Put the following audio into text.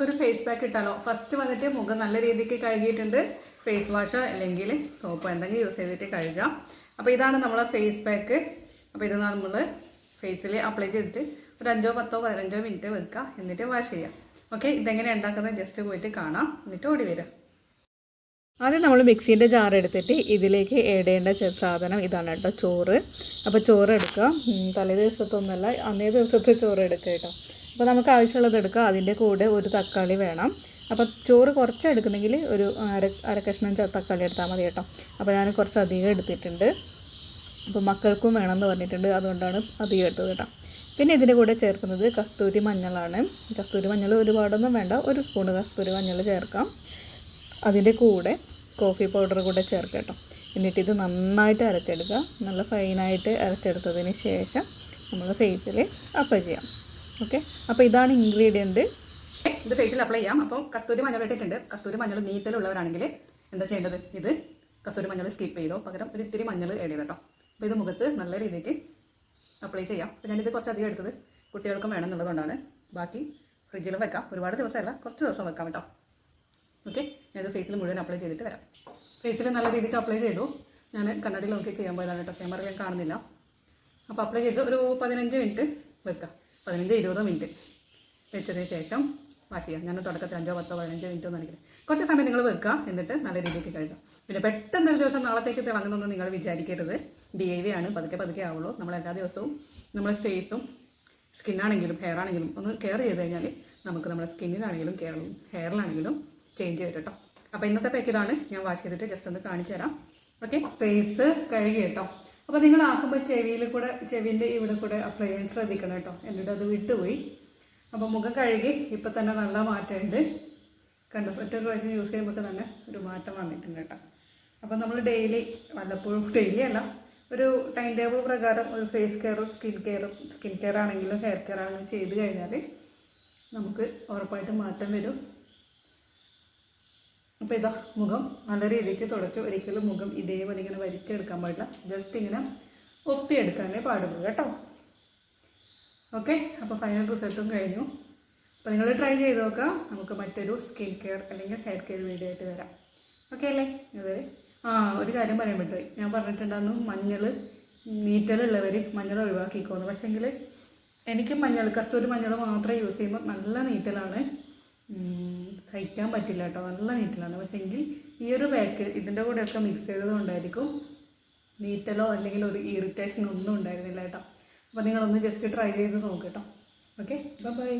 നമുക്കൊരു face pack ഇട്ടാലോ? First വന്നിട്ട് മുഖം നല്ല രീതിക്ക് കഴുകിയിട്ടുണ്ട്. ഫേസ് വാഷോ അല്ലെങ്കിൽ സോപ്പോ എന്തെങ്കിലും യൂസ് ചെയ്തിട്ട് കഴുകാം. അപ്പോൾ ഇതാണ് നമ്മളെ ഫേസ് പാക്ക്. അപ്പോൾ ഇത് നമ്മൾ ഫേസിൽ അപ്ലൈ ചെയ്തിട്ട് ഒരു 5, 10, 15 മിനിറ്റ് വെക്കുക. എന്നിട്ട് വാഷ് ചെയ്യാം. ഓക്കെ, ഇതെങ്ങനെ ഉണ്ടാക്കുന്നത് ജസ്റ്റ് പോയിട്ട് കാണാം, എന്നിട്ട് ഓടി വരാം. ആദ്യം നമ്മൾ മിക്സീൻ്റെ ജാർ എടുത്തിട്ട് ഇതിലേക്ക് ആഡ് ചെയ്യേണ്ട സാധനം ഇതാണ് കേട്ടോ, ചോറ്. അപ്പോൾ ചോറ് എടുക്കുക. തലേ ദിവസത്തൊന്നുമല്ല, അന്നേ ദിവസത്തെ ചോറ് എടുക്കുക കേട്ടോ. അപ്പോൾ നമുക്ക് ആവശ്യമുള്ളത് എടുക്കുക. അതിൻ്റെ കൂടെ ഒരു തക്കാളി വേണം. അപ്പോൾ ചോറ് കുറച്ച് എടുക്കുന്നെങ്കിൽ ഒരു അര കഷ്ണം തക്കാളി എടുത്താൽ മതി കേട്ടോ. അപ്പോൾ ഞാൻ കുറച്ച് അധികം എടുത്തിട്ടുണ്ട്. അപ്പോൾ മക്കൾക്കും വേണമെന്ന് പറഞ്ഞിട്ടുണ്ട്, അതുകൊണ്ടാണ് അധികം എടുത്തത് കേട്ടോ. പിന്നെ ഇതിൻ്റെ കൂടെ ചേർക്കുന്നത് കസ്തൂരി മഞ്ഞളാണ്. കസ്തൂരി മഞ്ഞൾ ഒരുപാടൊന്നും വേണ്ട, ഒരു സ്പൂൺ കസ്തൂരി മഞ്ഞൾ ചേർക്കാം. അതിൻ്റെ കൂടെ കോഫി പൗഡർ കൂടെ ചേർക്കുക കേട്ടോ. എന്നിട്ട് ഇത് നന്നായിട്ട് അരച്ചെടുക്കുക. നല്ല ഫൈനായിട്ട് അരച്ചെടുത്തതിന് ശേഷം നമ്മൾ ഫേസിൽ അപ്ലൈ ചെയ്യാം. ഓക്കെ, അപ്പോൾ ഇതാണ് ഇൻഗ്രീഡിയൻറ്റ്. ഇത് ഫേസിൽ അപ്ലൈ ചെയ്യാം. അപ്പോൾ കസ്തൂരി മഞ്ഞൾ ഇട്ടിട്ടുണ്ട്. കസ്തൂരി മഞ്ഞൾ നീറ്റലുള്ളവരാണെങ്കിൽ എന്താ ചെയ്യേണ്ടത്? ഇത് കസ്തൂരി മഞ്ഞൾ സ്കിപ്പ് ചെയ്തോ, പകരം ഒരു ഇത്തിരി മഞ്ഞൾ ആഡ് ചെയ്തു കേട്ടോ. അപ്പോൾ ഇത് മുഖത്ത് നല്ല രീതിക്ക് അപ്ലൈ ചെയ്യാം. അപ്പോൾ ഞാനിത് കുറച്ചധികം എടുത്തത് കുട്ടികൾക്കും വേണം എന്നുള്ളതുകൊണ്ടാണ്. ബാക്കി ഫ്രിഡ്ജിലും വെക്കാം. ഒരുപാട് ദിവസമല്ല, കുറച്ച് ദിവസം വെക്കാം കേട്ടോ. ഓക്കെ, ഞാനിത് ഫേസിൽ മുഴുവൻ അപ്ലൈ ചെയ്തിട്ട് വരാം. ഫേസിൽ നല്ല രീതിക്ക് അപ്ലൈ ചെയ്തു. ഞാൻ കണ്ണാടിയിൽ നോക്കി ചെയ്യാൻ പോയതാണ് കേട്ടോ, ക്യാമറ ഞാൻ കാണുന്നില്ല. അപ്പോൾ അപ്ലൈ ചെയ്ത് ഒരു 15 മിനിറ്റ് വെക്കുക. 15-20 മിനിറ്റ് വെച്ചതിന് ശേഷം വാഷ് ചെയ്യാം. ഞാൻ തുടക്കത്തിൽ 5, 10, 15 മിനിറ്റ് ഒന്നും എനിക്ക് കുറച്ച് സമയം നിങ്ങൾ വെക്കുക. എന്നിട്ട് നല്ല രീതിക്ക് കഴുകാം. പിന്നെ പെട്ടെന്നൊരു ദിവസം നാളത്തേക്ക് തിളങ്ങുന്നൊന്നും നിങ്ങൾ വിചാരിക്കരുത്. DIY ആണ്, പതുക്കെ ആവുള്ളൂ. നമ്മളെല്ലാ ദിവസവും നമ്മുടെ ഫേസും സ്കിന്നാണെങ്കിലും ഹെയർ ആണെങ്കിലും ഒന്ന് കെയർ ചെയ്ത് കഴിഞ്ഞാൽ നമുക്ക് നമ്മുടെ സ്കിന്നിലാണെങ്കിലും ഹെയറിലാണെങ്കിലും ചേഞ്ച് ചെയ്യും കേട്ടോ. അപ്പോൾ ഇന്നത്തെ പാക്ക് ഇതാണ്. ഞാൻ വാഷ് ചെയ്തിട്ട് ജസ്റ്റ് ഒന്ന് കാണിച്ചു തരാം. ഓക്കെ, ഫേസ് കഴുകി കേട്ടോ. അപ്പോൾ നിങ്ങൾ ആക്കുമ്പോൾ ചെവിൻ്റെ ഇവിടെ കൂടെ അപ്ലൈ ചെയ്യാൻ ശ്രദ്ധിക്കണം കേട്ടോ. എന്നിട്ട് അത് വിട്ടുപോയി. അപ്പോൾ മുഖം കഴുകി ഇപ്പോൾ തന്നെ നല്ല മാറ്റമുണ്ട്. കണ്ടു, ഒറ്റ പ്രാവശ്യം യൂസ് ചെയ്യുമ്പോൾ തന്നെ ഒരു മാറ്റം വന്നിട്ടുണ്ട് കേട്ടോ. അപ്പോൾ നമ്മൾ ഡെയിലി, വല്ലപ്പോഴും ഡെയിലി അല്ല, ഒരു ടൈം ടേബിൾ പ്രകാരം ഒരു ഫേസ് കെയറും സ്കിൻ കെയർ ആണെങ്കിലും ഹെയർ കെയർ ആണെങ്കിലും ചെയ്ത് കഴിഞ്ഞാൽ നമുക്ക് ഉറപ്പായിട്ടും മാറ്റം വരും. അപ്പോൾ ഇതാ മുഖം നല്ല രീതിക്ക് തുടച്ചു. ഒരിക്കലും മുഖം ഇതേപോലെ ഇങ്ങനെ വലിച്ചെടുക്കാൻ പാടില്ല. ജസ്റ്റ് ഇങ്ങനെ ഒപ്പിയെടുക്കാനേ പാടുള്ളൂ കേട്ടോ. ഓക്കെ, അപ്പോൾ ഫൈനൽ റിസൾട്ടും കഴിഞ്ഞു. അപ്പോൾ നിങ്ങൾ ട്രൈ ചെയ്ത് നോക്കുക. നമുക്ക് മറ്റൊരു സ്കിൻ കെയർ അല്ലെങ്കിൽ ഹെയർ കെയർ വീഡിയോ ആയിട്ട് വരാം. ഓക്കെ അല്ലേ? അതുവരെ ഒരു കാര്യം പറയാൻ പറ്റുമോ? ഞാൻ പറഞ്ഞിട്ടുണ്ടായിരുന്നു മഞ്ഞൾ നീറ്റലുള്ളവർ മഞ്ഞൾ ഒഴിവാക്കിക്കോന്ന്. പക്ഷേങ്കിൽ എനിക്ക് കസ്തൂരി മഞ്ഞൾ മാത്രം യൂസ് ചെയ്യുമ്പോൾ നല്ല നീറ്റലാണ്, സഹിക്കാൻ പറ്റില്ല കേട്ടോ. നല്ല നീറ്റലാണ്. പക്ഷേങ്കിൽ ഈ ഒരു പാക്ക് ഇതിൻ്റെ കൂടെയൊക്കെ മിക്സ് ചെയ്തത് കൊണ്ടായിരിക്കും നീറ്റലോ അല്ലെങ്കിൽ ഒരു ഇറിറ്റേഷനോ ഒന്നും ഉണ്ടായിരുന്നില്ല കേട്ടോ. അപ്പോൾ നിങ്ങളൊന്ന് ജസ്റ്റ് ട്രൈ ചെയ്ത് നോക്ക് കേട്ടോ. Okay, by.